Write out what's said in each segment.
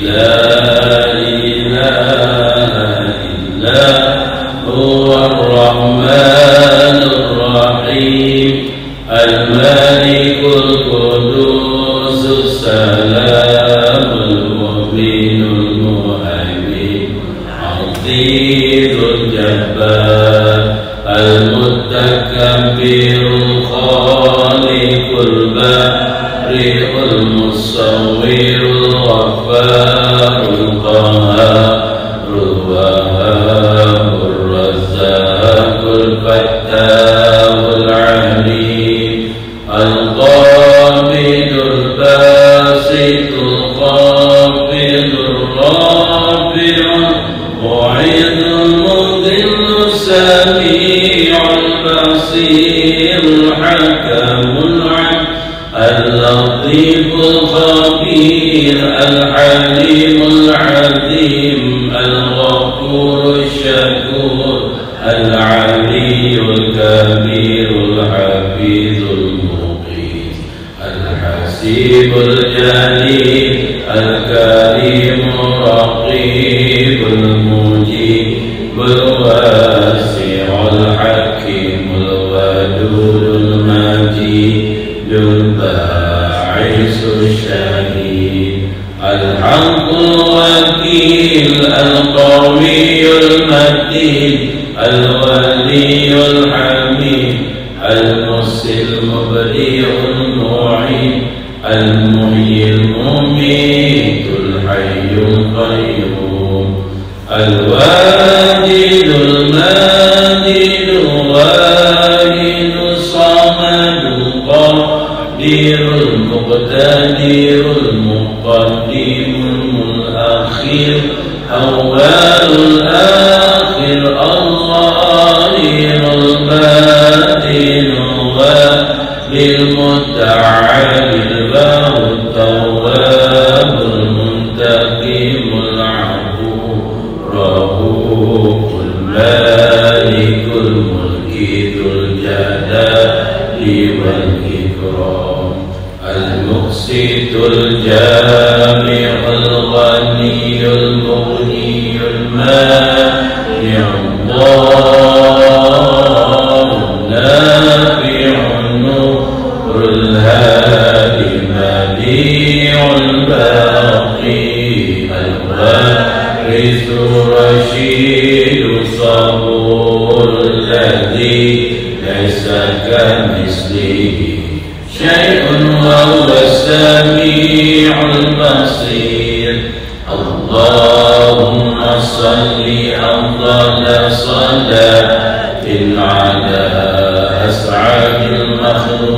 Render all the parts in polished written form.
لا إله إلا هو الرحمن الرحيم الملك القدوس السلام المؤمن المهيمن العزيز الجبار المتكبر الخالق البارئ المصور الغفار القهار الوهاب الرزاق الفتاح العليم القابض الباسط الخافض الرافع المعز المذل السميع البصير الحكم العليم اللطيف الخبير الحليم العظيم الغفور الشكور العلي الكبير الحفيظ المقيت الحسيب الجليل الكريم الرقيب المجيب الواسع الحكيم الودود المجيد الباعث الشهيد الحق الوكيل القوي المتين الولي الحميد المحصي المبدئ المعين المحيي المميت الحي القيوم الواجد الماجد الواحد الصمد القادر المقتدر المقدم المؤخر أول الآخر الظاهر الباطن المتعال البر التواب المنتقم العفو رؤوف المالك الملك ذو الجلال والإكرام المقسط الجامع الغني المغني المانع الضار النافع النور الهادي المبديع الباقي الوارث الرشيد الصبور الذي ليس كمثله شيء وهو السميع البصير اللهم صل أفضل صلاة على أسعد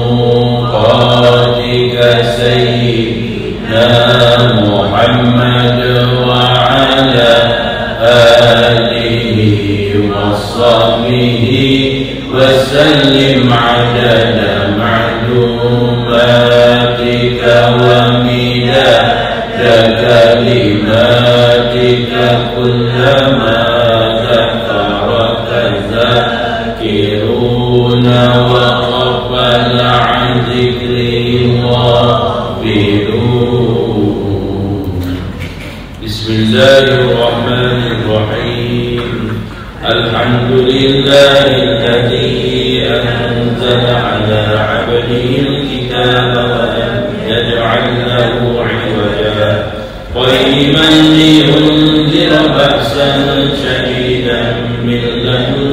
المخلوقات كسيدنا محمد وعلى آله وصحبه وسلم عدد معلوماتك ومداد كلماتك كلما ذكرك الذاكرون وغفل عن ذكره الغافلون. بسم الله الرحمن الرحيم الحمد لله الذي أنزل على عبده الكتاب ولم يجعل له عوجا قيما لينذر بأسا شديدا من لدنه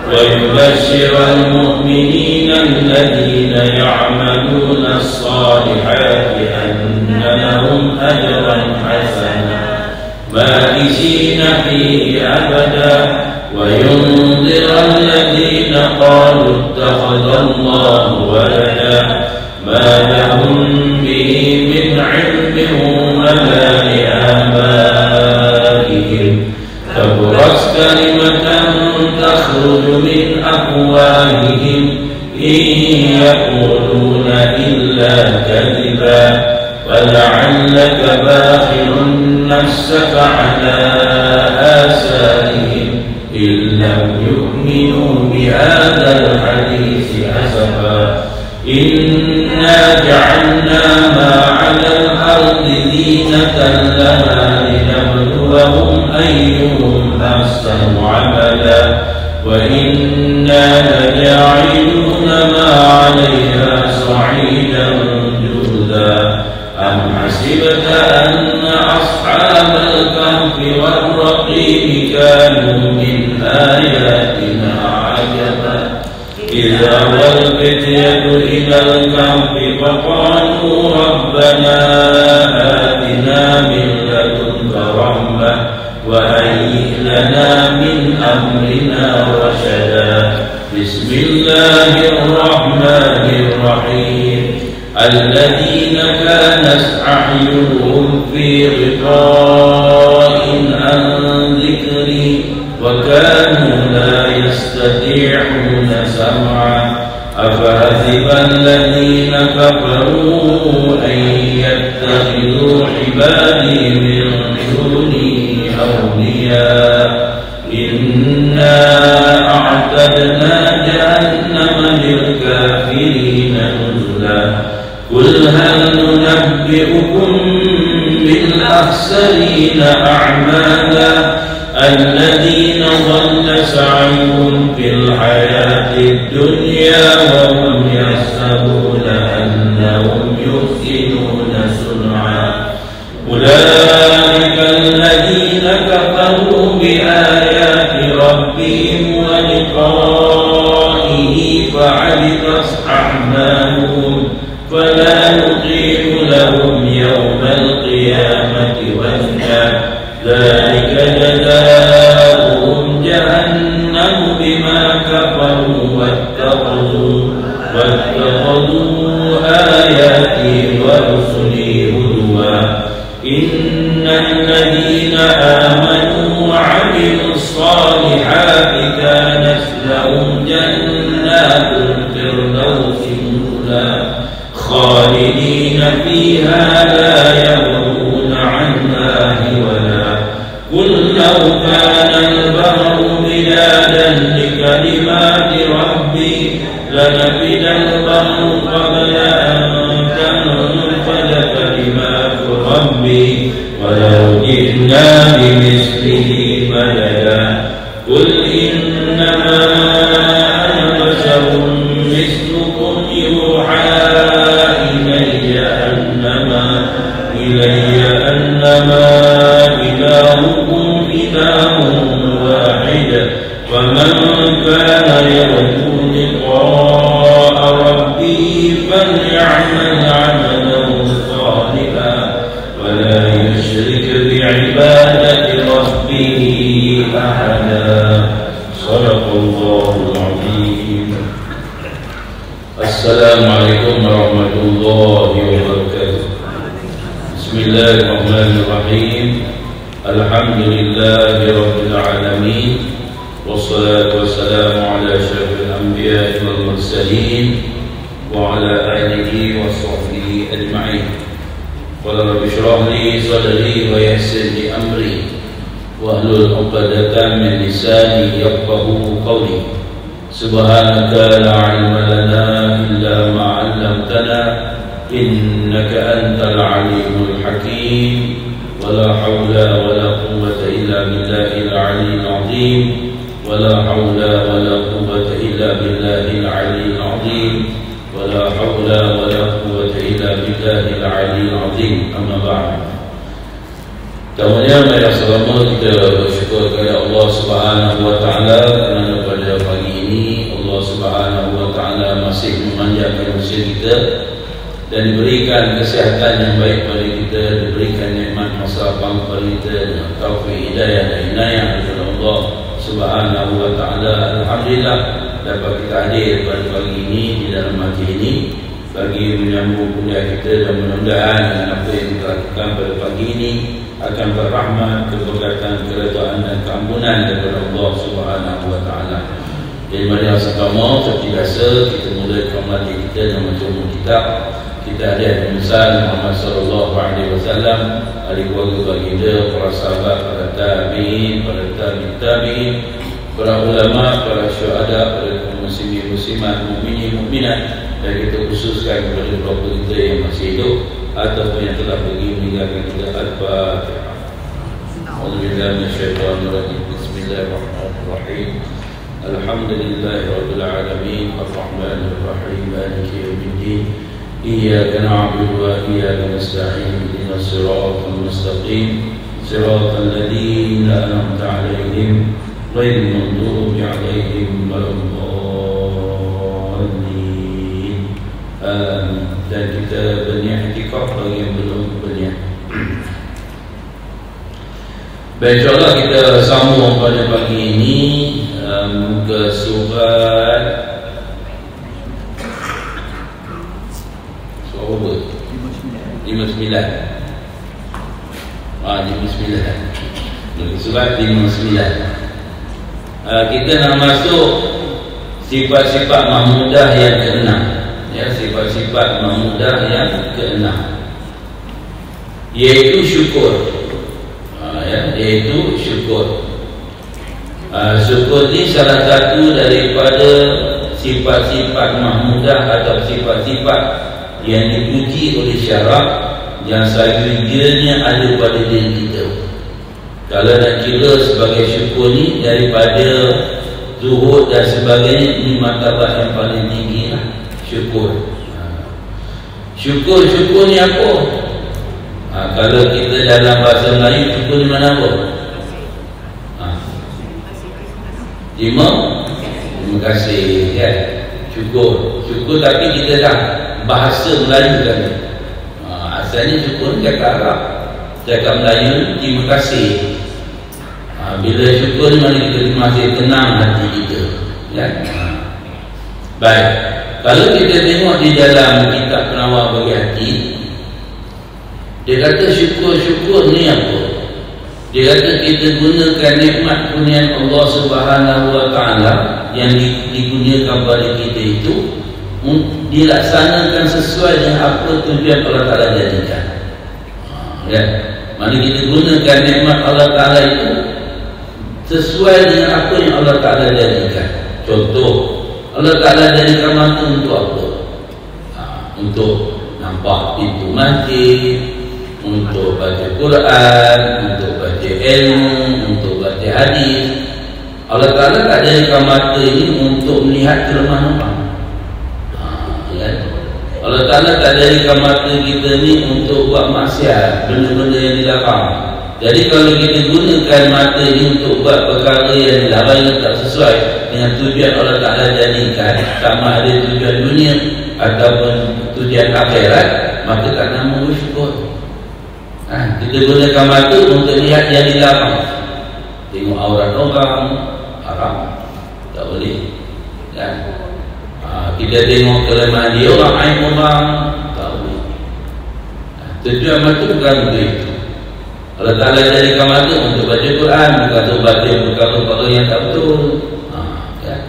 ويبشر المؤمنين الذين يعملون الصالحات أن لهم أجرا حسنا ماكثين فيه أبدا وينذر الذين قالوا اتخذ الله ولدا ما لهم به من علم ولا لآبائهم كبرت كلمة تخرج من أفواههم إن يقولون إلا كذبا فلعلك باخع نفسك على آثارهم إن لم يؤمنوا بهذا الحديث أسفا إنا جعلنا الأرض زينة لها لنبلوهم أيهم أحسن عملا وإنا لجاعلون ما عليها صعيدا جرذا أم حسبت أن أصحاب الكهف والرقيم كانوا من آياتنا عجبا إذا والفتية إلى الكهف فقالوا ربنا آتنا من لدنك رحمة وهيئ لنا من أمرنا رشدا بسم الله الرحمن الرحيم الذين كانت أعينهم في غطاء عن ذكري وكانوا لا يستطيعون سمعا أفحسب الذين كفروا أن يتخذوا عبادي من دوني أولياء إنا أعتدنا جهنم للكافرين نزلا قل هل ننبئكم بالأخسرين أعمالا الذين ضل سعيهم في الحياة الدنيا وهم يحسبون أنهم يحسنون صنعا أولئك الذين كفروا بآيات ربهم ولقائه فعبدت أعمالهم فلا نقيم لهم يوم القيامة وزنا ذلك جزاؤهم جهنم بما كفروا واتخذوا آياتي ورسلي هزوا إن الذين آمنوا وعملوا الصالحات كانت لهم جنات الفردوس نزلا خالدين فيها لا يبغون عنها حولا قل لو كان البحر مدادا لكلمات ربي لنفد البحر قبل أن تنفد كلمات ربي ولو جئنا بمثله مددا قل إنما أنا بشر مثلكم يوحى إلي أنما إلهكم إله واحد فمن كان يرجو لقاء ربه فليعمل عملا صالحا ولا يشرك بعبادة ربه أحدا صدق الله العظيم. السلام عليكم ورحمة الله وبركاته. بسم الله الرحمن الرحيم الحمد لله رب العالمين والصلاة والسلام على أشرف الأنبياء والمرسلين وعلى آله وصحبه أجمعين قال رب اشرح لي صدري ويسر لي أمري واحلل عقدة من لساني يفقهوا قولي سبحانك لا علم لنا إلا ما علمتنا إنك أنت العليم الحكيم ولا حول ولا قوة إلا بالله العلي العظيم ولا حول ولا قوة إلا بالله العلي العظيم ولا حول ولا قوة إلا بالله العلي العظيم أما بعد. Kemudian yang selama kita bersyukur kepada Allah Subhanahu wa taala kerana pada pagi ini Allah Subhanahu wa taala masih memanjangkan usia kita dan diberikan kesihatan yang baik kepada kita, diberikan nikmat masa lapang kepada kita dan taufik hidayah dan inayah daripada Allah Subhanahu wa taala. Alhamdulillah dapat kita hadir pada pagi ini di dalam majlis ini bagi menyambung kuliah kita dan mudah-mudahan dengan apa yang kita lakukan pada pagi ini akan berrahmat, keberkatan, keredaan dan keampunan daripada Allah Subhanahu wa taala. Jadi mari sama-sama seperti biasa kita mulakan majlis kita dengan membaca kitab. Kita ada misal Muhammad sallallahu alaihi wasallam, ahli keluarga baginda, para sahabat, para tabi'in, para tabi'in, para ulama, para syuhada, para kaum muslimin muslimat, mukminin mukminat, dan kita khususkan kepada beberapa kita yang masih hidup ataupun yang telah pergi meninggalkan kita. Al-Fatihah. A'udzubillahi minasyaitonir rajim. Bismillahirrahmanirrahim. Alhamdulillahirabbil alamin, arrahmanir rahim, maliki yaumiddin. Iyyaka na'budu wa iyyaka nasta'in. Ihdinas siratal mustaqim, siratal ladzina an'amta 'alaihim ghairil maghdubi 'alaihim waladdallin. Dan kita berniat i'tikaf bagi yang belum berniat. Baik, insyaAllah kita sambung pada pagi ini muka surat apa? 59. 59. Muka surat 59. Kita nak masuk sifat-sifat mahmudah yang ke-6. Ya, sifat-sifat mahmudah yang ke-6, iaitu syukur. Iaitu syukur. Syukur ni salah satu daripada sifat-sifat mahmudah atau sifat-sifat yang dipuji oleh syarak, yang sejujurnya ada pada diri kita. Kalau nak kira sebagai syukur ni daripada zuhud dan sebagainya, ini martabat yang paling tinggi lah, syukur. Syukur ni apa? Kalau kita dalam bahasa Melayu, syukur ni mana apa? Terima kasih, kan? Syukur, tapi kita dah bahasa Melayu kan? Asalnya syukur ni cakap Arab, cakap Melayu terima kasih. Bila syukur ni mana kita masih tenang hati kita, kan? Baik, kalau kita tengok di dalam kitab Penawar Bagi Hati, dia kata syukur ni apa? Dia kata kita gunakan nikmat kurniaan Allah Subhanahu Wa Taala yang dikurniakan pada kita itu, dilaksanakan sesuai dengan apa tujuan Allah Taala jadikan. Ya, mana kita gunakan nikmat Allah Taala itu sesuai dengan apa yang Allah Taala jadikan. Contoh, Allah Taala jadikan mata untuk apa? Untuk nampak pintu masjid, untuk baca Quran, untuk baca ilmu, untuk baca hadis. Allah Ta'ala tak jadikan mata ini untuk melihat kelemahan orang. Allah Ta'ala tak jadikan mata kita ni untuk buat maksiat, benda-benda yang dilarang. Jadi kalau kita gunakan mata ini untuk buat perkara yang dilarang, yang tak sesuai dengan tujuan Allah Ta'ala jadikan, sama ada tujuan dunia ataupun tujuan akhirat, maka tak nama bersyukur. Kita gunakan mata untuk lihat yang dilarang, tengok aurat orang, haram, tak boleh, kan? Kita tengok kelemahan dia orang, aib orang, tak boleh. Tujuan mata bukan untuk itu. Allah Ta'ala jadikan mata untuk baca Quran, bukan untuk baca perkara-perkara yang tak betul, kan?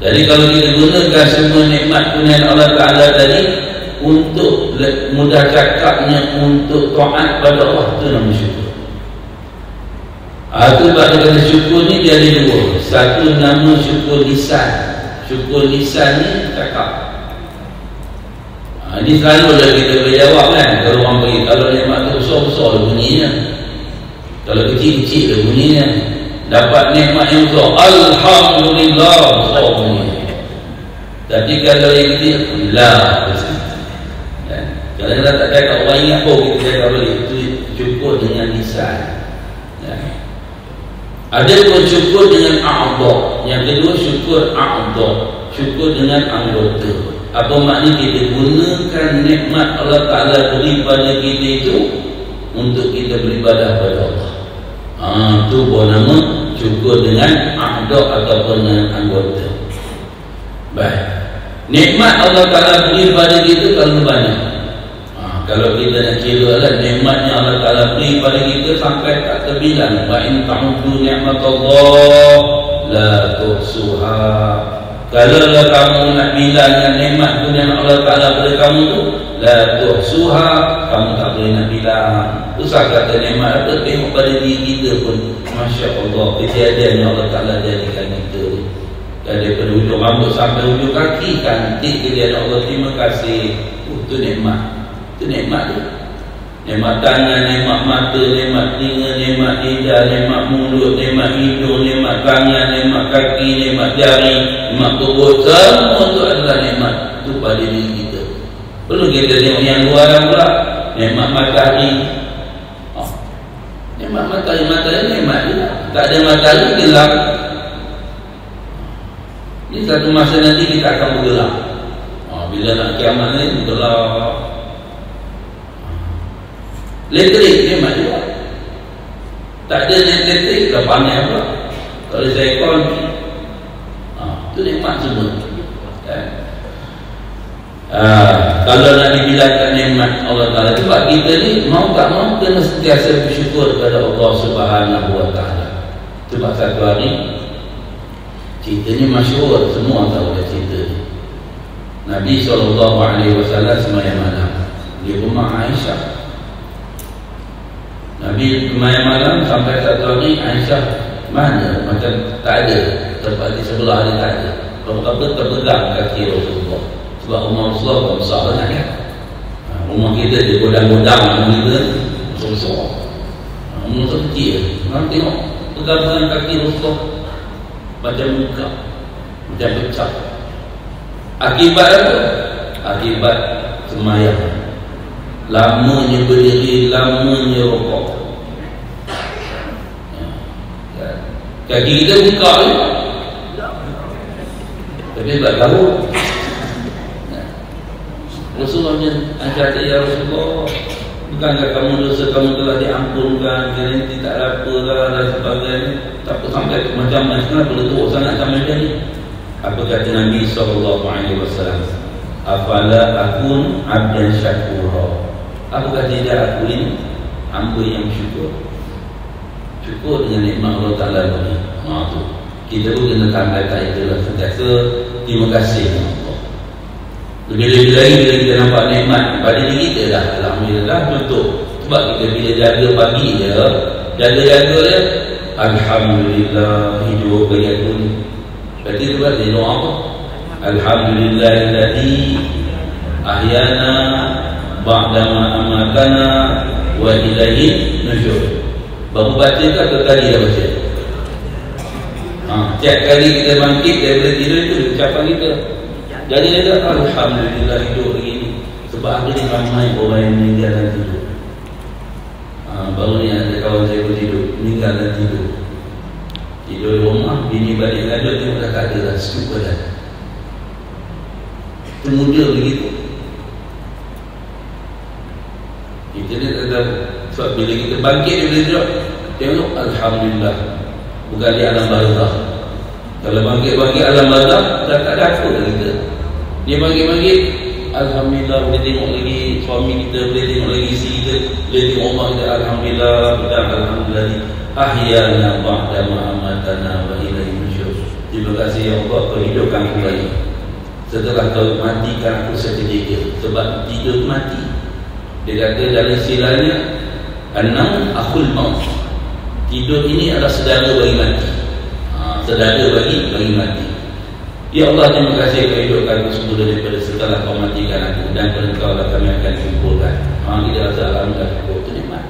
Jadi kalau kita gunakan semua nikmat kurniaan Allah Ta'ala tadi untuk mudah cakapnya, untuk taat pada Allah, itu nama syukur. Itu sebab kata syukur ni dia ada dua. Satu nama syukur lisan. Syukur lisan ni cakap. Ini selalu dah kita boleh jawab, kan? Kalau orang bagi, kalau nikmat tu besar-besar bunyinya, kalau kecil-kecil dia bunyinya. Dapat nikmat yang besar, Alhamdulillah, besar bunyinya. Tapi kalau yang kecil, Alhamdulillah. Kalau kita tak cakap, orang ingat pun kita cakap balik. Itu syukur dengan lisan, ya. Ada pun syukur dengan a'adha. Yang kedua syukur a'adha, syukur dengan anggota. Apa makna? Kita gunakan nikmat Allah Ta'ala beri pada kita itu untuk kita beribadah pada Allah. Itu buat nama syukur dengan a'adha ataupun dengan anggota. Baik, nikmat Allah Ta'ala beri pada kita kalau banyak. Kalau kita nak kira lah nikmatnya Allah Ta'ala beri pada kita sampai tak terbilang. Wa in ta'uddu ni'matallah la tuhsuha. Kalau kamu nak bilang dengan nikmat kurniaan Allah Ta'ala pada kamu tu, la tuhsuha, kamu tak boleh nak bilang. Usah kata nikmat apa, tengok pada diri kita pun, Masya Allah, kejadian yang Allah Ta'ala jadikan kita daripada ujung rambut sampai ujung kaki, cantik kejadian Allah. Terima kasih. Itu nikmat. Itu nikmat tu. Nikmat tangan, nikmat mata, nikmat telinga, nikmat lidah, nikmat mulut, nikmat hidung, nikmat tangan, nikmat kaki, nikmat jari, nikmat tubuh, semua itu adalah nikmat itu pada diri kita. Perlu kita tengok yang luar pula. Nikmat matahari. Nikmat matahari, matahari nikmat juga. Tak ada matahari, gelap. Ini satu masa nanti kita akan bergelap. Bila nak kiamat ni bergelap. Elektrik nikmat juga. Tak ada elektrik, dah panas pula. Kalau saya kon, itu nikmat semua. Kalau nak dibilangkan nikmat Allah Ta'ala, sebab kita ni mau tak mau kena sentiasa bersyukur kepada Allah Subhanahu Wa Ta'ala. Sebab satu hari ceritanya masyhur, semua tahu dah cerita ni. Nabi SAW sembahyang malam di rumah Aisyah. Nabi sembahyang malam sampai satu hari Aisyah mana macam tak ada, tempat di sebelah dia tak ada. Apa-apa terpegang kaki Rasulullah. Sebab rumah Rasulullah besar sangat kan. Rumah kita di godang-godang kita besar-besar. Rumah tu kecil. Orang tengok pegang kaki Rasulullah macam muka, macam pecah. Akibat apa? Akibat sembahyang. Lamanya berdiri, lamanya rokok. Kaki kita buka ni, tapi tak tahu. Rasulullah kata, ya Rasulullah, bukankah kamu dosa kamu telah diampunkan, garanti tak ada apa dan sebagainya. Tak apa sampai macam-macam, kenapa letup sangat sampai macam ni? Apa kata Nabi SAW? Afala akun abdan syakura. Apakah tidak aku ini hamba yang syukur? Syukur dengan nikmat Allah Ta'ala bagi. Tu kita pun kena tanda-tanda itulah sentiasa terima kasih kepada Allah. Lebih-lebih lagi bila kita nampak nikmat pada diri kita dah, alhamdulillah. Contoh, sebab kita bila jaga pagi je, jaga-jaga je, alhamdulillah hidup bagi aku ni. Berarti tu berarti doa apa? Alhamdulillahilladzi ahyana ba'dama amatana wa ilaihi nusyur. Baru baca ke atau tadi dah baca? Setiap kali kita bangkit daripada tidur itu ucapan kita. Jadi dia kata alhamdulillah hidup begini. Sebab ada ni ramai orang yang meninggal dan tidur. Baru ni ada kawan saya bertidur, meninggal dan tidur. Tidur di rumah, bini balik lanjut tengok dah tak ada dah, sesuka dah. Itu muda begitu. Kita ni tak tahu. Sebab bila kita bangkit daripada tidur, tengok alhamdulillah. Bukan di alam barzakh. Kalau bangkit-bangkit alam barzakh, dah tak ada apa dah kita. Dia bangkit-bangkit, alhamdulillah boleh tengok lagi suami kita, boleh tengok lagi isteri kita, boleh tengok rumah kita, alhamdulillah, betul alhamdulillah. Ahyana ba'dama amatana wa ilaihi nusyur. Terima kasih ya Allah, kau hidupkan aku lagi setelah kau matikan aku seketika. Sebab tidur mati. Dia kata dalam istilahnya an-naum akhul maut. Tidur ini adalah saudara bagi mati. Saudara bagi mati. Ya Allah, terima kasih kau hidupkan aku semua daripada setelah kau matikan aku, dan engkau lah kami akan kumpulkan. Kita rasa alhamdulillah, itu nikmat.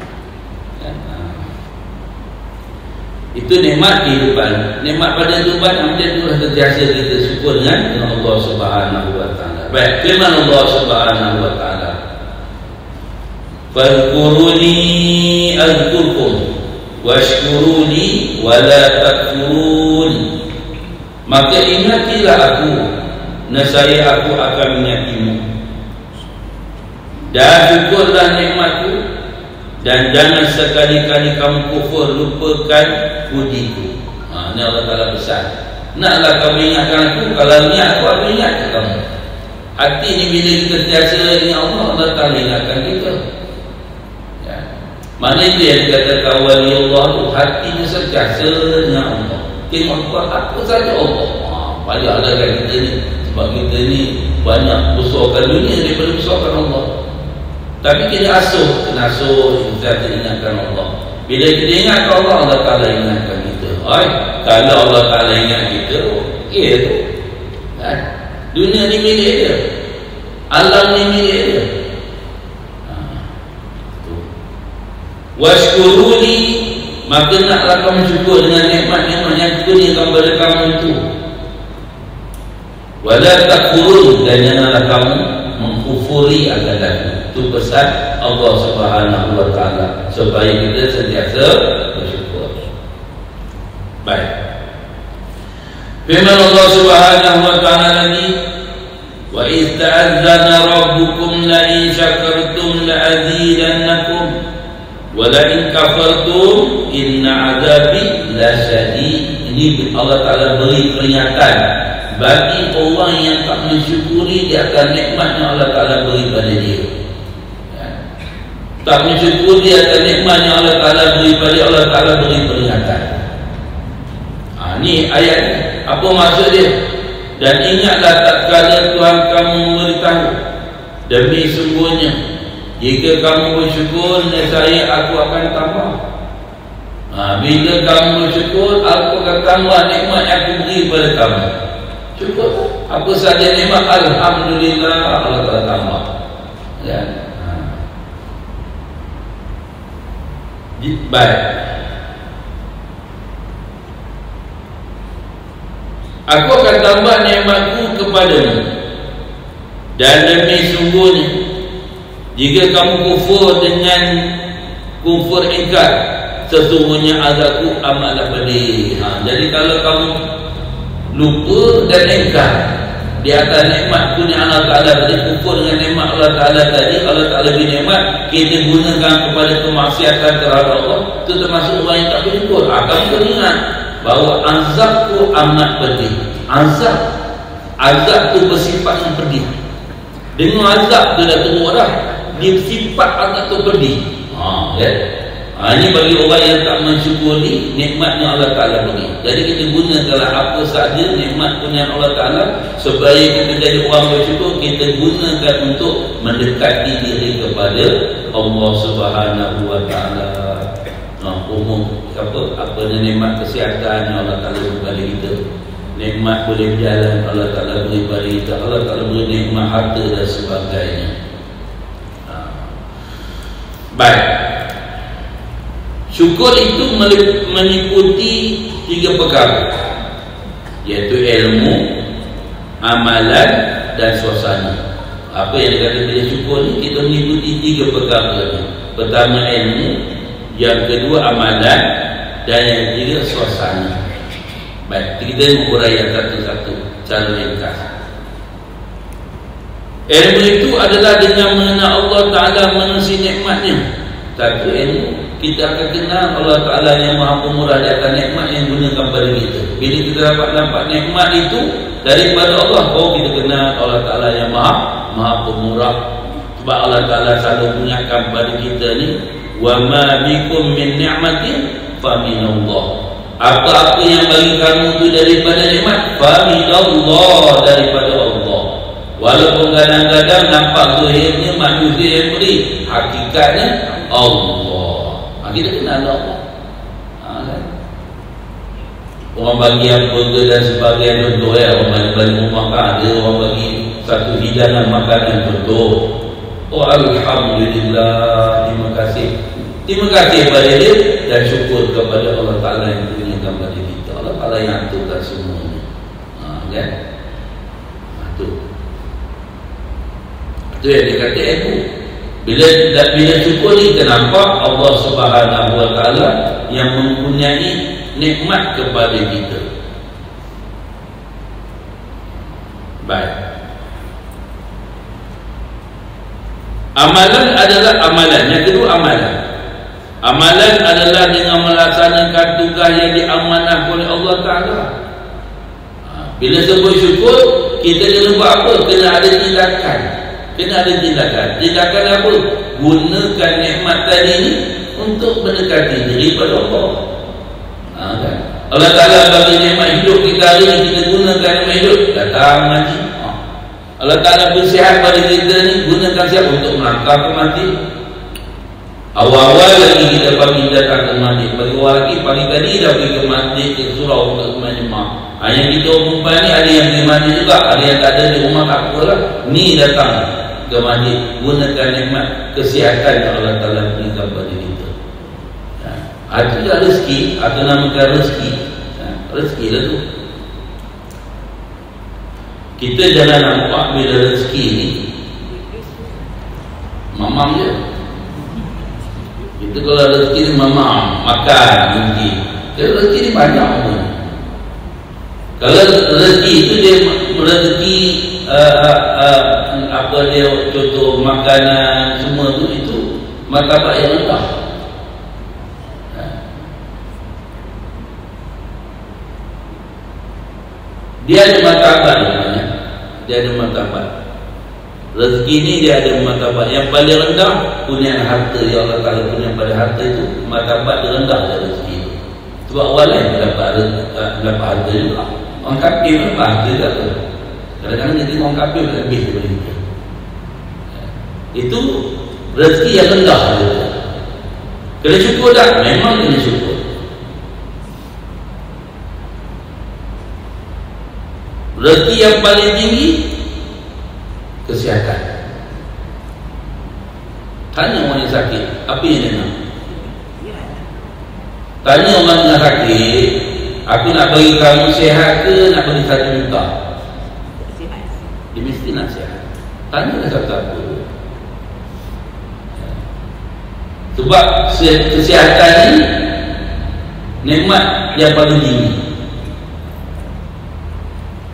Itu nikmat kehidupan. Nikmat pada kehidupan ambil itulah sentiasa kita syukur dengan Allah Subhanahu Wa Ta'ala. Baik, firman Allah Subhanahu Wa Ta'ala, fadhkuruni azkurkum washkuruni wala takfurun. Maka ingatilah aku, nescaya aku akan mengingatimu, dan syukurlah nikmatku, dan jangan sekali-kali kamu kufur, lupakan pujiku. Ini Allah Ta'ala pesan. Naklah kamu ingatkan aku, kalau ingat aku ingat kamu. Hati ni bila kita sentiasa ingat Allah, Allah Ta'ala ingatkan kita. Mana itu yang dikatakan wali Allah tu, hatinya sentiasa dengan Allah. Tengok apa saja Allah. Payah ada kan kita ni. Sebab kita ni banyak besarkan dunia daripada besarkan Allah. Tapi kita kena asuh kita ingatkan Allah. Bila kita ingatkan Allah, Allah Ta'ala ingatkan kita. Kalau Allah Ta'ala ingat kita, tu dunia ni milik dia, alam ni milik dia. Washkuruni, maka naklah kamu syukur dengan nikmat-nikmat yang kurniakan kepada kamu itu. Wala takfurun, dan janganlah kamu mengkufuri akan aku. Itu pesan Allah Subhanahu wa taala supaya kita sentiasa bersyukur. Baik. Firman Allah Subhanahu wa taala lagi, wa idz ta'azzana rabbukum la in syakartum la azidannakum wa la in kafartum inna 'adzabi lasyadid. Ini Allah taala beri peringatan bagi orang yang tak mensyukuri di atas nikmat yang Allah taala beri pada dia. Tak mensyukuri di atas nikmat yang Allah taala beri pada dia, Allah taala beri peringatan. Ni ayat ni. Apa maksud dia? Dan ingatlah tatkala Tuhan kamu memberitahu, demi sungguhnya jika kamu bersyukur, nescaya aku akan tambah. Bila kamu bersyukur, aku akan tambah nikmat yang aku beri pada kamu. Syukur. Apa saja nikmat, alhamdulillah, Allah telah tambah. Ya. Baik. Aku akan tambah nikmatku kepadamu, dan demi sungguhnya jika kamu kufur dengan kufur ingkar, sesungguhnya azabku amatlah pedih. Jadi kalau kamu lupa dan ingkar di atas nikmat kurnia Allah Ta'ala tadi, kufur dengan nikmat Allah Ta'ala tadi, Allah Ta'ala beri nikmat, kita gunakan kepada kemaksiatan terhadap Allah, itu termasuk orang yang tak bersyukur. Kamu pun ingat bahawa azabku amat pedih. Azab tu bersifat yang pedih. Dengan azab tu dah teruk dah, dia sifat azab tu pedih. Ini bagi orang yang tak mensyukuri nikmat yang Allah Ta'ala beri. Jadi kita gunakanlah apa sahaja nikmat kurnia Allah Ta'ala supaya kita jadi orang bersyukur. Kita gunakan untuk mendekati diri kepada Allah Subhanahu wa Ta'ala. Umum apa nikmat kesihatan yang Allah Ta'ala beri pada kita, nikmat boleh berjalan Allah Ta'ala beri pada kita, Allah Ta'ala beri nikmat harta dan sebagainya. Baik. Syukur itu meliputi 3 perkara, iaitu ilmu, amalan dan suasana. Apa yang dikatakan bila syukur ni, kita meliputi 3 perkara ni. Pertama ilmu, yang kedua amalan, dan yang ketiga suasana. Baik, kita menguraikan satu-satu secara ringkas. Ilmu itu adalah dengan mengenal Allah Ta'ala, menerusi nikmatnya. Satu ilmu, kita akan kenal Allah Ta'ala yang maha pemurah di atas nikmat yang gunakan pada kita. Bila kita dapat nampak nikmat itu daripada Allah, kita kenal Allah Ta'ala yang maha pemurah. Sebab Allah Ta'ala selalu ingatkan pada kita ni, wa ma bikum min ni'matin fa minallah. Apa-apa yang bagi kamu itu daripada nikmat, fa minallah, daripada Allah. Walaupun kadang-kadang nampak zahirnya manusia yang beri, hakikatnya Allah. Kita kenal Allah. Orang bagi burger dan sebagainya, contoh orang bagi rumah ada, orang bagi satu hidangan makanan, contoh. Alhamdulillah, terima kasih kepada dia dan syukur kepada Allah Ta'ala yang kurniakan pada kita. Allah Ta'ala yang aturkan semuanya. Kan? Itu yang dia kata ilmu. Bila syukur ni, kita nampak Allah Subhanahu wa Ta'ala yang mempunyai nikmat kepada kita. Baik. Amalan adalah amalan. Yang kedua amalan. Amalan adalah dengan melaksanakan tugas yang diamanahkan oleh Allah Ta'ala. Bila sebut syukur, kita kena buat apa? Kena ada tindakan. Tindakan apa? Gunakan nikmat tadi ni untuk mendekati diri pada Allah. Kan? Allah Ta'ala bagi nikmat hidup kita hari ni, kita gunakan nikmat hidup, datang mengaji. Allah Ta'ala bersihat pada kita ni, gunakan siap untuk melangkah ke masjid. Awal-awal lagi kita pagi datang ke masjid, bagi orang lagi pagi tadi dah pergi ke masjid, ke surau untuk majmah. Yang kita umumkan ni, ada yang pergi masjid juga, ada yang tak ada di rumah, tak apalah. Ni datang ke masjid, gunakan nikmat kesihatan yang Allah Ta'ala berikan pada kita. Itu dah rezeki, atau namakan rezeki. Rezeki lah tu. Kita jangan nampak bila rezeki ni mamam je. Kita kalau rezeki ni mamam, makan rezeki. Kalau rezeki ni banyak pun. Kalau rezeki itu dia rezeki apa dia, contoh makanan semua tu, itu martabat yang rendah. Dia ada martabat namanya. Dia ada martabat. Rezeki ni dia ada martabat. Yang paling rendah punya harta. Ya Allah Ta'ala punya pada harta itu martabat dia rendah dari rezeki itu. Sebab orang lain dapat harta juga. Orang kafir dapat harta juga tu. Kadang-kadang dia tengok orang kafir lebih daripada kita. Itu rezeki yang rendah dia. Kena syukur tak? Memang kena syukur. Rezeki yang paling tinggi kesihatan. Tanya orang yang sakit, apa yang dia nak? Tanya orang yang sakit, aku nak bagi kamu sihat ke nak bagi 1 juta? Dia mesti nak sihat. Tanya siapa-siapa. Sebab kesihatan ni nikmat yang paling tinggi.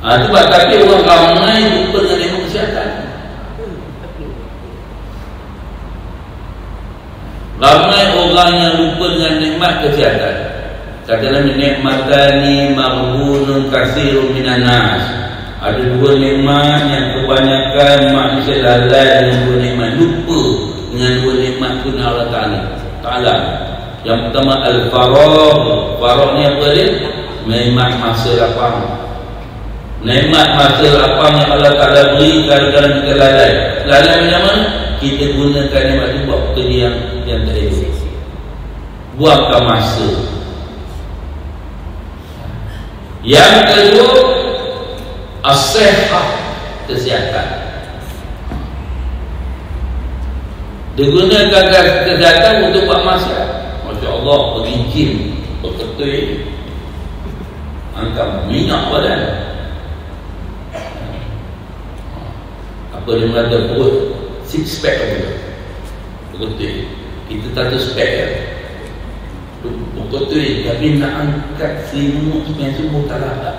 Sebab tapi orang ramai lupa dengan nikmat kesihatan. Ramai orang yang lupa dengan nikmat kesihatan. Kata Nabi, nikmatani maghbunun katsirun minan nas. Ada 2 nikmat yang kebanyakan manusia lalai dengan 2 nikmat, lupa dengan 2 nikmat pun Allah Ta'ala. Yang pertama al-faragh. Faragh ni apa dia? Nikmat masa lapang. Nikmat masa lapang yang Allah Ta'ala beri, kadang-kadang kita lalai. Lalai macam mana? Kita gunakan nikmat itu buat kerja yang tak elok. Buangkan masa. Yang kedua, as-sihah, kesihatan. Digunakan kesihatan untuk buat maksiat. Masya Allah, pergi gym, berketul, angkat minyak badan. Apa dia mengatakan perut 6 pack apa betul. Kita tak tahu spek ya. Betul tapi nak angkat selimut yang semua tak ada.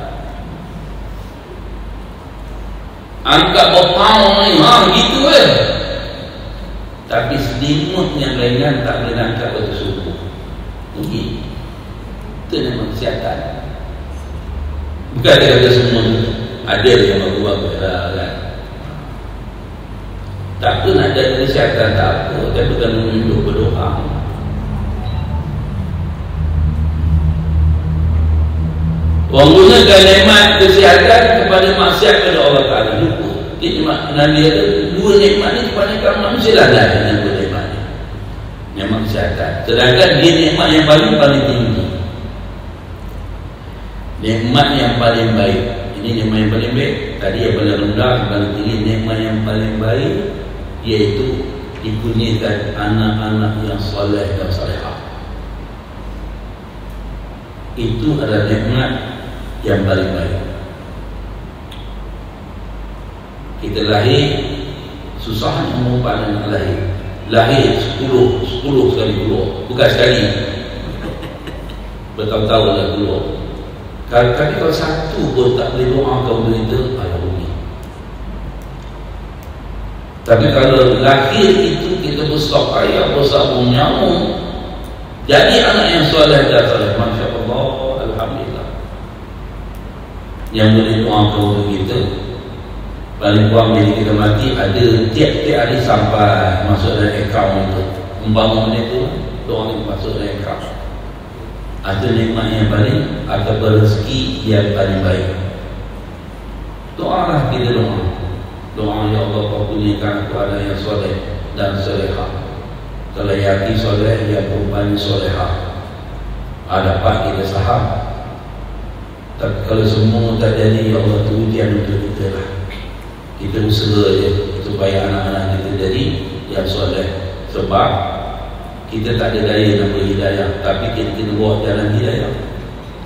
Angkat berpaung ni gitu je. Tapi selimut yang ringan tak boleh angkat waktu subuh. Rugi. Itu memang kesihatan. Bukan dia kata semua ada yang bagus-bagus lah kan. Tak pun nak jaga kesihatan tak apa, tapi kena menunduk berdoa. Orang gunakan nikmat kesihatan kepada maksiat kepada Allah Ta'ala. Lupa. Nikmat Nabi ada 2 nikmat ni kebanyakan manusia lalai dengan 2 nikmat ni. Nikmat kesihatan. Sedangkan dia nikmat yang paling tinggi. Nikmat yang paling baik. Ini nikmat yang paling baik. Tadi yang paling rendah, yang paling tinggi. Nikmat yang paling baik iaitu dikurniakan anak-anak yang soleh dan solehah. Itu adalah nikmat yang paling baik. Kita lahir susah mengubah anak lahir. Lahir 10 sekali keluar, bukan sekali, bertahun-tahun dah keluar. Tapi kalau satu pun tak boleh doakan untuk kita, ayah rugi. Tapi kalau lahir itu kita besar kaya, besar nyamuk, jadi anak yang soleh dan soleh, Masya Allah, Alhamdulillah. Yang boleh doakan untuk kita. Paling kurang bila kita mati, ada tiap-tiap hari sampai masuk dalam akaun itu. Membangun itu, doa itu masuk dalam akaun. Ada nikmat yang paling, atau rezeki yang paling baik. Doalah kita doa. Doa, ya Allah, kau kurniakan aku anak yang soleh dan solehah. Kalau yati soleh, ya perempuan solehah. Dapat kita saham. Tapi kalau semua tak jadi, ya Allah, itu ujian untuk kita lah. Kita usaha je supaya anak-anak kita jadi yang soleh. Sebab kita tak ada daya nak beri hidayah, tapi kita kena bawa jalan hidayah.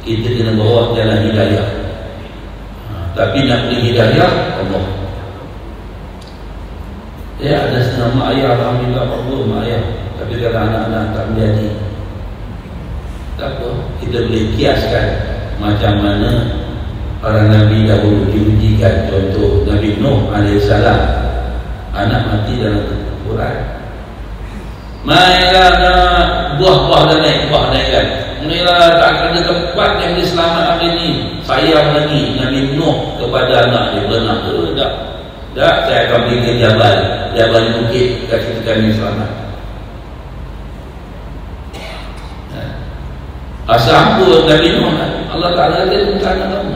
Kita kena bawa jalan hidayah. Tapi nak beri hidayah Allah. Ya, ada setengah mak ayah, alhamdulillah bagus mak ayah. Tapi kalau anak-anak tak menjadi, tak apa, kita boleh kiaskan macam mana para Nabi dahulu diujikan. Contoh Nabi Nuh AS, anak mati dalam kekufuran. Mainlah buah-buah dan naik, buah naikkan. Inilah tak ada tempat yang diselamat hari ini. Sayang lagi Nabi Nuh kepada anak dia, benar ke tak? Tak, saya akan pergi ke Jabal Bukit, kasih kami selamat. Asal apa Nabi Nuh, Allah Ta'ala dia tentang anak kamu.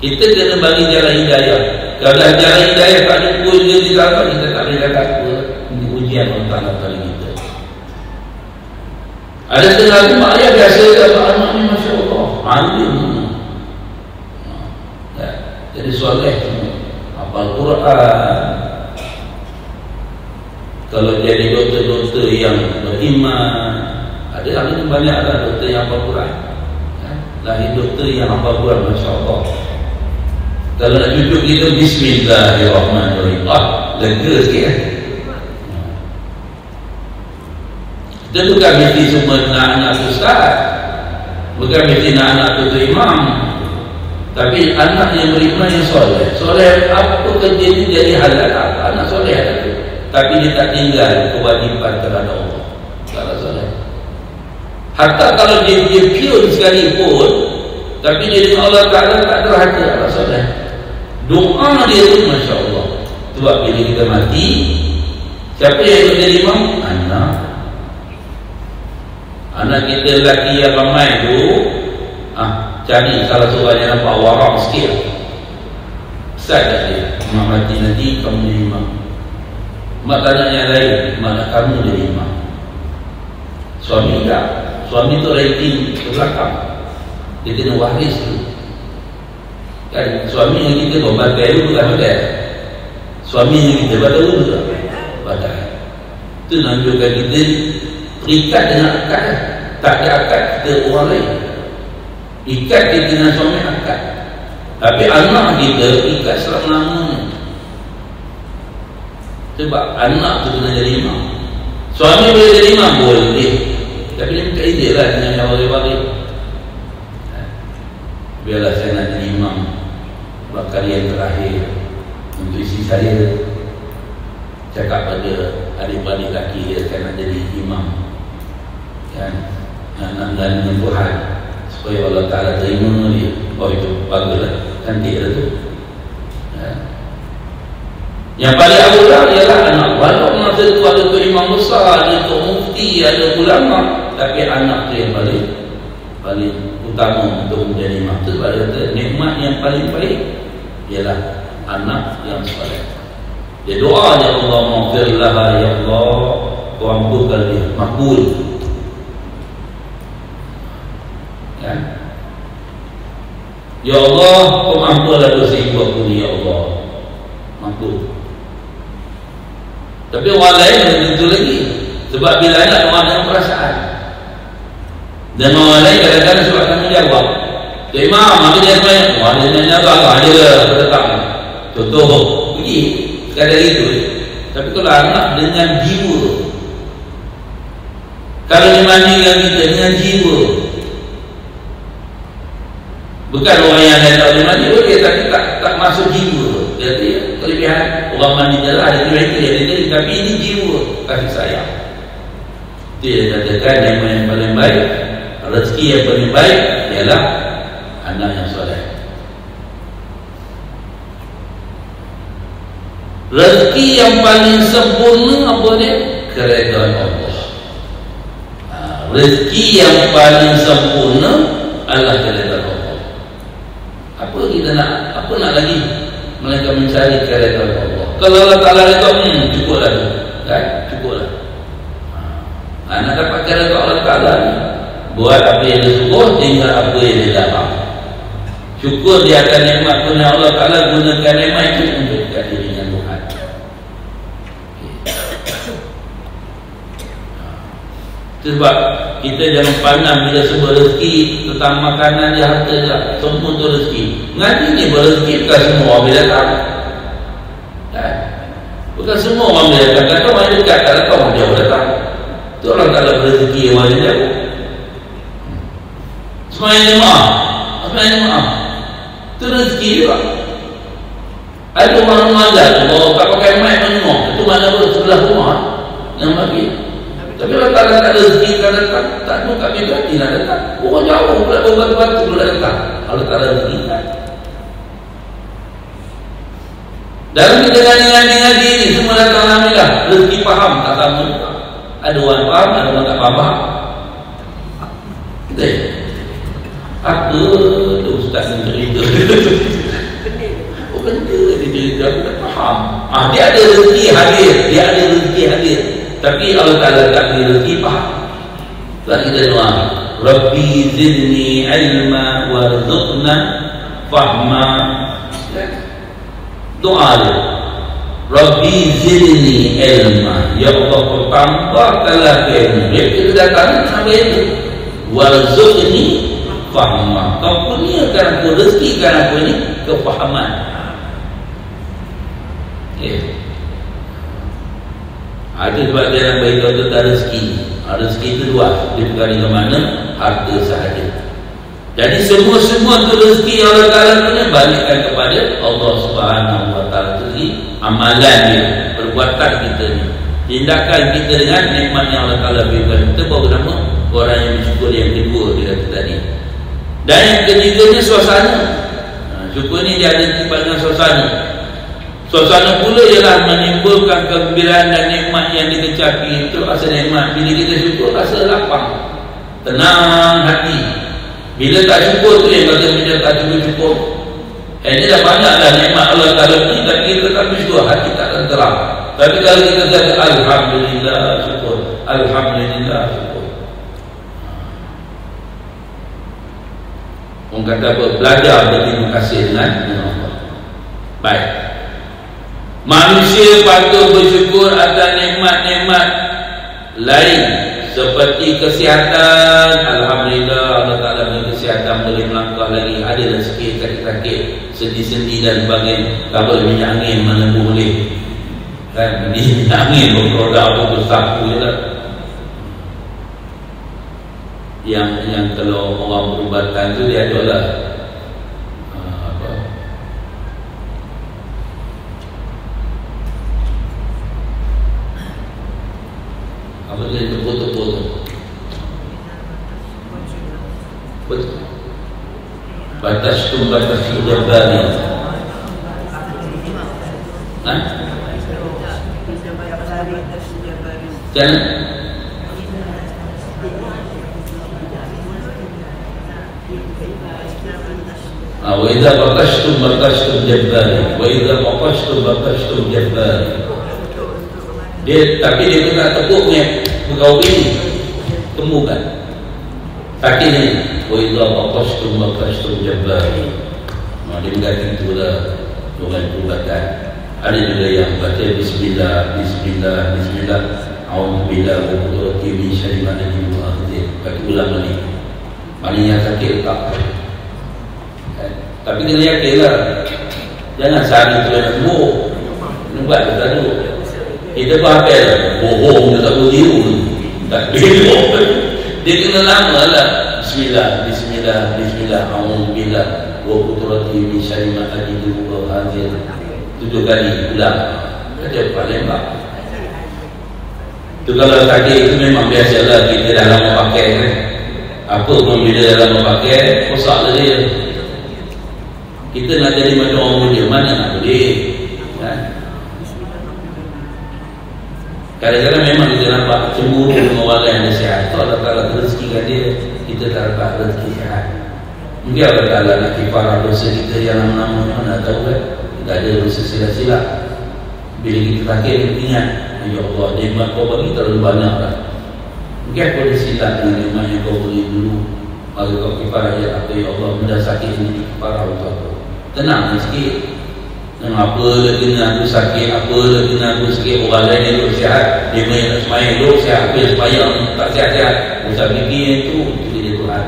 Kita kena bagi jalan hidayah. Kalau jalan hidayah tak ada pun dia dilakukan, kita tak boleh kata apa. Ini ujian Allah Ta'ala pada kita. Ada setengah tu mak ayah biasa dapat anak ni, Masya Allah, alim. Jadi soleh semua, hafal Quran. Kalau jadi doktor-doktor yang beriman, ada hari ini banyaklah doktor yang hafal Quran. Lahir doktor yang hafal Quran, Masya Allah. Kalau nak cucuk kita, Bismillahirrahmanirrahim. Lega sikit kan? Kita bukan mesti semua nak anak ustaz, bukan mesti nak anak tu imam, tapi anak yang beriman yang soleh. Soleh apa kerja dia jadi halal apa? Anak soleh ada tu, tapi dia tak tinggal kewajipan terhadap Allah. Kalau soleh, hatta kalau dia piun sekalipun, tapi dia dengan Allah Ta'ala tak derhaka. Allah soleh, doa dia tu Masya Allah. Sebab bila kita mati, siapa yang jadi imam? Anak kita lelaki yang ramai tu, cari salah seorang yang nampak warak sikit, besar kat dia. Mak mati nanti kamu jadi imam. Mak tanya yang lain, mana kamu jadi imam? Suami tak? Suami tu rating ke belakang, dia kena waris tu kan. Suami yang kita berbagai dulu kan, bagai suami yang kita batal dulu tak? Batal. Itu menunjukkan kita terikat dengan akad. Tak ada akad kita orang lain. Ikat kita dengan suami akad. Tapi anak kita ikat selama-lamanya. Sebab anak tu kena jadi imam. Suami boleh jadi imam? Boleh. Tapi dia minta izin lah dengan yang waris-waris. Biarlah saya nak jadi imam, bakal yang terakhir untuk isteri saya. Cakap pada adik-adik lelaki dia kan nak jadi imam, kan, nak dengan Tuhan supaya Allah Ta'ala terima dia. Oh itu baguslah, cantik lah tu. Yang paling awal ialah anak. Walaupun masa tu ada tu imam besar, ada tu mufti, ada ulama, tapi anak tu yang paling utama untuk menjadi imam. Sebab dia kata nikmat yang paling baik ialah anak yang soleh. Dia doa dia, Allah maghfirlah ya Allah, kau ampunkan dia, makbul. Ya, ya Allah, kau ampunlah dosa ibu aku ni, ya Allah, makbul. Tapi orang lain tentu lagi, sebab bila anak doa dengan perasaan, dan orang lain kadang-kadang sebab tanggungjawab. Dia imam, maka dia sebenarnya ada yang nyata lah, ada ke tetap. Contoh, pergi sekadar itu. Tapi kalau anak dengan jiwa, kalau dia mandikan kita dengan jiwa, bukan orang yang tak boleh mandi, boleh, tapi tak masuk jiwa. Jadi kelebihan orang mandi adalah ada kelebihan itu, tapi ini jiwa kasih sayang. Dia katakan yang paling baik, rezeki yang paling baik ialah anak yang soleh. Rezeki yang paling sempurna apa dia? Keredaan Allah. Rezeki yang paling sempurna adalah keredaan Allah. Apa kita nak? Apa nak lagi? Mereka mencari keredaan Allah. Kalau Allah Ta'ala redha, cukuplah tu, kan? Cukuplah. Nak dapat keredaan Allah Ta'ala ni, buat apa yang dia suruh, tinggal apa yang dia dapat. Syukur dia akan nikmat punya Allah Ta'ala, gunakan nikmat itu untuk dekat diri dengan Tuhan. Sebab kita jangan pandang bila semua rezeki tentang makanan je, harta je, semua tu rezeki. Ngaji ni berezeki, bukan semua orang boleh datang. Kan? Bukan semua orang boleh datang. Kata orang dekat, tak datang orang jauh datang. Tu orang tak ada berezeki, orang yang jauh. Semayang jemaah, tu rezeki juga. Ada orang mengajar tu, kalau tak pakai mic menengok, itu mana pun sebelah rumah yang bagi. Tapi kalau tak ada rezeki, tak datang, tak ada kami berarti nak datang. Orang jauh pula batu-batu pula datang. Kalau tak ada rezeki kan. Dalam kita ngaji ni semua datang alhamdulillah. Rezeki faham tak sama. Ada orang faham, ada orang tak faham. Betul? Apa tu ustaz ni cerita? Oh benda dia cerita, aku tak faham. Dia ada rezeki hadir. Tapi Allah Ta'ala tak beri rezeki faham. Sebab kita doa, Rabbi zidni ilma warzuqna fahma. Doa dia, Rabbi zidni ilma, ya Allah tambahkanlah ilmu. Kita datang sampai itu, warzuqni fahma. Kau kurniakan aku, rezekikan aku ini kefahaman. Ada sebab dia nak beritahu tentang rezeki. Rezeki itu luas, dia bukan dengan mana harta sahaja. Jadi semua tu rezeki Allah Ta'ala punya balikkan kepada Allah Subhanahu Wa Ta'ala sendiri. Amalan dia, perbuatan kita ni, tindakan kita dengan nikmat yang Allah Ta'ala berikan kita, baru nama orang yang bersyukur. Yang kedua dia kata tadi. Dan yang ketiganya suasana. Syukur ni dia ada timbal dengan suasana. Suasana pula ialah menimbulkan kegembiraan dan nikmat yang dikecapi. Itu rasa nikmat. Bila kita syukur, rasa lapang, tenang hati. Bila tak syukur tu yang kata macam tak syukur. Ini dah banyak dah nikmat Allah Ta'ala ni, tapi kita tak syukur, hati tak tenteram. Tapi kalau kita kata alhamdulillah syukur, alhamdulillah syukur. Orang kata apa? Belajar berterima kasih dengan Allah. Baik. Manusia patut bersyukur atas nikmat-nikmat lain seperti kesihatan. Alhamdulillah Allah Ta'ala beri kesihatan, boleh melangkah lagi. Ada rezeki, sakit-sakit, sendi-sendi dan sebagainya. Tak boleh minyak angin, mana boleh. Kan, minyak angin berproduk apa bersapu je lah. Yang kalau orang perubatan tu dia ada lah apa dia tepuk-tepuk tu. Betul. Batas jabari. Jangan wa idza baqashtum jabbari wa idza baqashtum jabbari. Dia tapi dia kena tepuk punya pegawai ini temukan sakit ni wa idza baqashtum jabbari. Dia mengatakan itulah dengan perubatan. Ada juga yang baca bismillah a'udzubillah wa qudrati min syarri ma ajidu wa akhdir. Bagi ulang ni maknanya sakit tak. Tapi kena yakin lah, jangan sehari tu nak sembuh. Nampak kita dulu kita pakai bohong, kita tak berdiru, tak berdiru. Dia kena lama lah. Bismillah a'udzubillah wa qudrati min syarri ma ajidu wa akhdir. 7 kali ulang. Macam Palembang itu kalau sakit itu memang biasalah, kita dah lama pakai kan. Apa pun bila dah lama pakai, rosak lah dia. Kita nak jadi macam orang muda, mana nak boleh kan? Kadang-kadang memang kita nampak cemburu dengan orang yang ada sihat. Allah Ta'ala rezekikan dia, kita tak dapat rezeki sihat. Mungkin Allah Ta'ala nak kifarah dosa kita yang lama-lama, mana tahu kan? Kita ada dosa silap-silap. Bila kita sakit, kita ingat, ya Allah, nikmat kau bagi terlalu banyak lah. Mungkin aku ada silap dengan nikmat yang kau beri dulu. Maka kau kifarah, ya Allah, benda sakit ini kifarah untuk aku. Tenang sikit. Apa dah kena aku sakit, apa dah kena aku sakit, orang lain yang duduk sihat, dia main nak semayang duduk sihat, apa yang semayang tak sihat-sihat. Usah fikir yang tu dia Tuhan.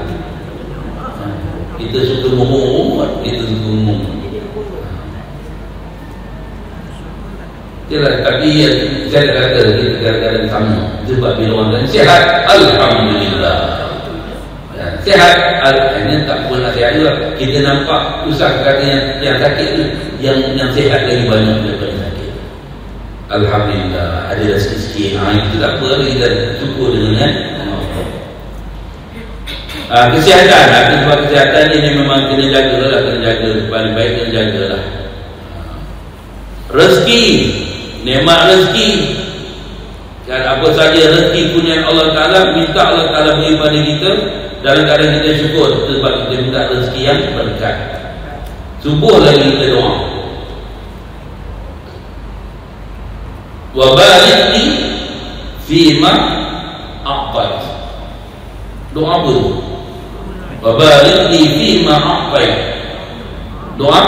Kita suka ngomong, kita suka ngomong. Tapi saya kata kita kadang-kadang sama. Sebab bila orang lain sihat, Alhamdulillah. Sihat, ini tak pun nak sihat juga. Kita nampak usah kata yang sakit tu, yang sihat lagi banyak daripada yang sakit. Alhamdulillah, ada sikit-sikit. Itu tak apa, kita cukup dengan kesihatan. Sebab kesihatan ni memang kena jaga, paling baik kena jagalah. Rezeki, nikmat rezeki. Dan apa saja rezeki punya Allah Ta'ala, minta Allah Ta'ala beri pada kita. Dalam keadaan kita syukur sebab kita minta rezeki yang berkat. Subuh lagi kita doa, wa barik li fima a'tait. Doa apa tu? Wa barik li fima a'tait. Doa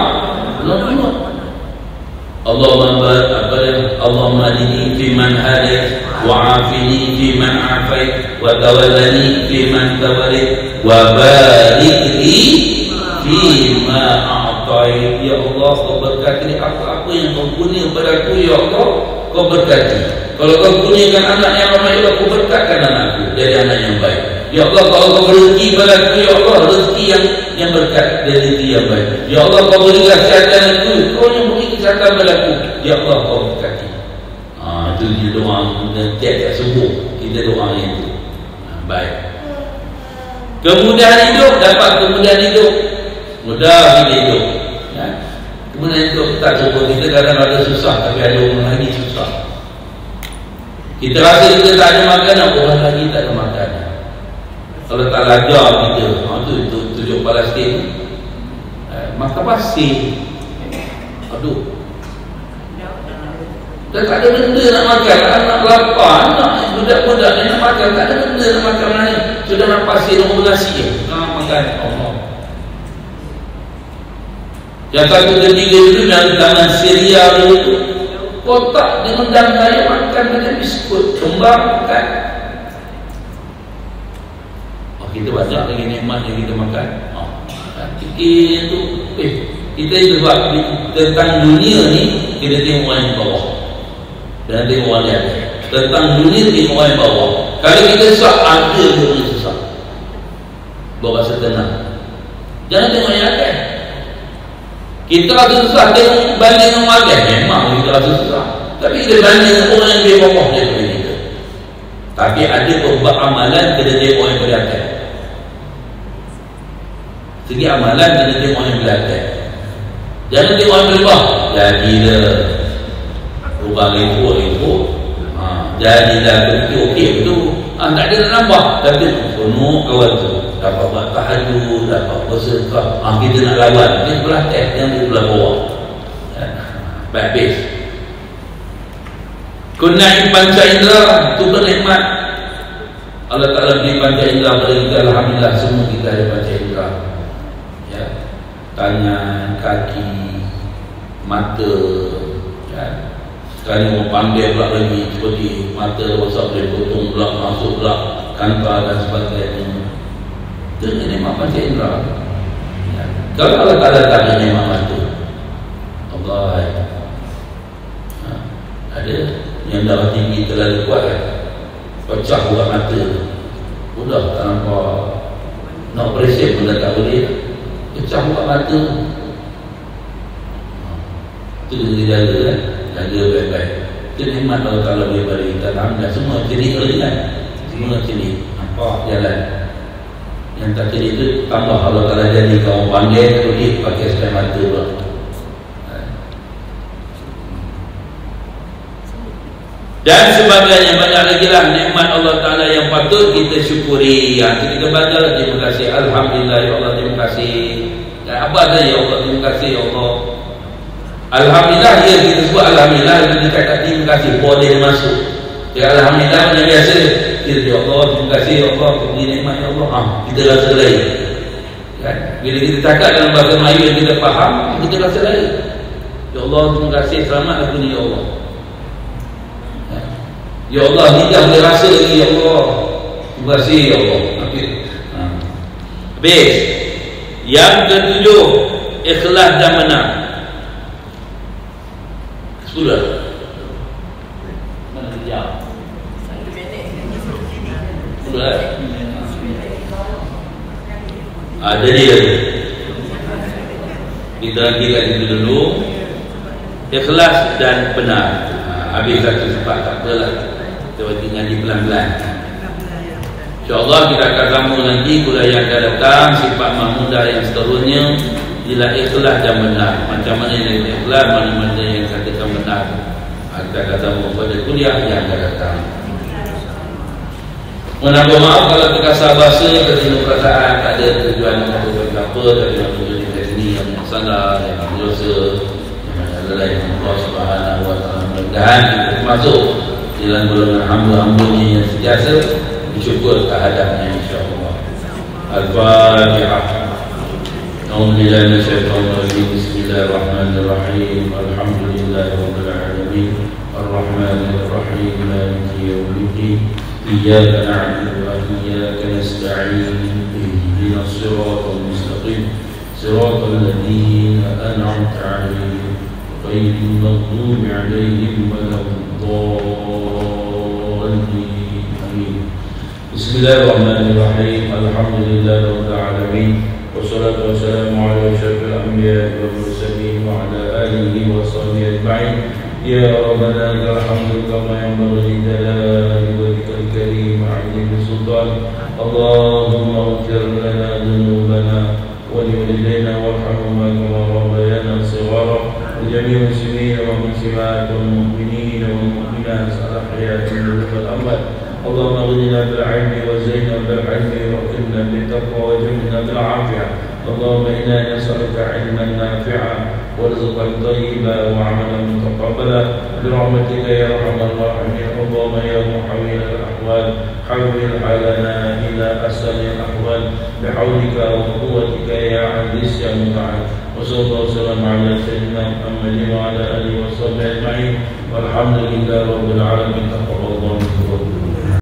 Allahumma adini fi man hadait, wa afini fi man afait, wa tawallani fi man tawallait, wa barik li fi ma a'tait. Ya Allah, kau berkati apa-apa yang kau kurnia pada aku, ya Allah, kau berkati. Kalau kau kurniakan anak yang ramai, ya Allah, kau berkatkan anakku jadi anak yang baik. Ya Allah, kalau kau rezeki pada aku, ya Allah, rezeki yang berkat dan rezeki yang baik. Ya Allah, kau beri kesihatan aku, kau yang beri kesihatan pada aku, ya Allah, kau berkati. Itu dia doa tiap-tiap subuh kita doa yang itu. Baik. Kemudahan hidup, dapat kemudahan hidup, mudah hidup. Kemudahan hidup tak cukup. Kita kadang ada susah, tapi ada orang lagi susah. Kita rasa kita tak ada makanan, orang lagi tak ada makanan. Kalau tak lajar kita, itu tunjuk Palestin, makan pasir. Aduh, dah tak ada benda nak makan. Anak lapar, anak budak-budak nak makan, tak ada benda nak makan mana ni. Sudah nak pasir nombor nasi nak makan. Allah. Yang satu ketiga dulu dalam zaman Syria dulu tu, kotak dia mendam saya makan dengan biskut, kembang makan. Kita banyak lagi nikmat yang kita makan. Fikir tu, kita itu sebab tentang dunia ni kita tengok orang yang bawah dan tengok orang yang atas. Tentang dunia tengok orang yang bawah. Kalau kita susah, ada orang yang susah, bawa setenang. Jangan tengok yang atas. Kita rasa susah tengok banding dengan orang atas, memang kita rasa susah. Tapi kita banding dengan orang yang lebih bawah daripada kita. Tapi ada beberapa amalan kena tengok orang yang pada atas. Segi amalan kena tengok orang yang pada atas. Jangan tengok orang yang bawah. Jadilah rubah repot-repot, jadilah okey betul. Tak ada nak nambah. Tapi penuh kawan tu dapat buat tahajud, dapat bersedekah. Kita nak lawan dia belah atas, yang di belah bawah. Baik habis. Kunai panca indera, tu bernikmat. Allah Ta'ala beri panca indera pada kita. Alhamdulillah, semua kita ada panca indera. Ya, tangan, kaki, mata. Ya. Sekarang orang pandai pula lagi, seperti mata rosak boleh potong pula, masuk pula kantar dan sebagainya. Dengan nikmat panca indera. Ya. Kalau Allah Ta'ala tak ada nikmat mata, Allah ada yang darah tinggi terlalu kuat kan, pecah buat mata, sudah tak nampak, nak operasi pun dah tak boleh, pecah buat mata. Itu kena jaga kan, jaga baik-baik. Itu nikmat Allah Ta'ala boleh bagi kita. Alhamdulillah, semua celik boleh kan, semua celik, nampak jalan. Yang tak celik itu tambah Allah Ta'ala jadi kawan pandai, boleh pakai sekali mata pula. Dan sebagainya, banyak lagi lah nikmat Allah Ta'ala yang patut kita syukuri. Yang kita baca, terima kasih, Alhamdulillah ya Allah, terima kasih. Dan apa saja ya Allah, terima kasih ya Allah. Alhamdulillah, dia kita sebut Alhamdulillah, kita cakap terima kasih, boleh masuk. Ya Alhamdulillah, yang biasa kita ya Allah, terima kasih ya Allah, terima nikmat ya Allah. Kita rasa lain kan? Bila kita cakap dalam bahasa Melayu yang kita faham, kita rasa lain. Ya Allah, terima kasih, selamat aku ni ya Allah. Ya Allah, tidak boleh rasa lagi ya Allah. Terima kasih ya Allah. Okay. Habis. Yang ketujuh, ikhlas dan menang. Sudah. Mana dia? Sudah. Jadi kita lagi kat situ dulu. Ikhlas dan benar. Habis satu sifat, tak apalah. Kita bagi ngaji pelan-pelan. InsyaAllah kita akan sambung nanti kuliah yang akan datang. Sifat mahmudah yang seterusnya ialah ikhlas dan benar. Macam mana yang ikhlas, mana-mana yang katakan benar. Kita akan sambung pada kuliah yang akan datang. Mohon maaf kalau terkasar bahasa, terkena perasaan, tak ada tujuan untuk apa, tapi nak tunjuk di sini yang salah, yang berdosa, yang adalah yang Allah Subhanahu wa Ta'ala. Mudah-mudahan kita termasuk dalam golongan hamba-hambanya yang sentiasa bersyukur terhadapnya, insya-Allah. Al-Fatihah. A'udzubillahi minasyaitonir rajim. Bismillahirrahmanirrahim. Alhamdulillahirabbil alamin. Ar-Rahmanir Rahim. Maliki yaumiddin. Iyyaka na'budu wa iyyaka nasta'in. Ihdinas siratal mustaqim. Siratal ladzina an'amta 'alaihim ghairil maghdubi 'alaihim waladdallin. Amin. Bismillahirrahmanirrahim. Alhamdulillahirabbil alamin. Wassalatu wassalamu ala asyrafil anbiya'i wal mursalin wa ala alihi wa sahbihi ajma'in. Ya Rabbana lakal hamdu kama yanbaghi li jalali wajhikal karim wa 'azimi sultan. Allahumma ighfir lana dhunubana wa li walidayna warhamhuma kama rabbayana shighara. Wa jami'il muslimina wa muslimat wal mu'minina wal mu'minat al-ahya'i minhum wal amwat. اللهم اغننا بالعلم وزينا بالعلم واكرمنا بالتقوى وجملنا بالعافيه. اللهم انا نسالك علما نافعا ورزقا طيبا وعملا متقبلا برحمتك يا ارحم الراحمين. اللهم يا محول الاحوال حول حالنا الى احسن الاحوال بحولك وقوتك يا عزيز يا متعال. وصلى الله وسلم على سيدنا محمد وعلى اله وصحبه اجمعين والحمد لله رب العالمين. تقبل الله منكم.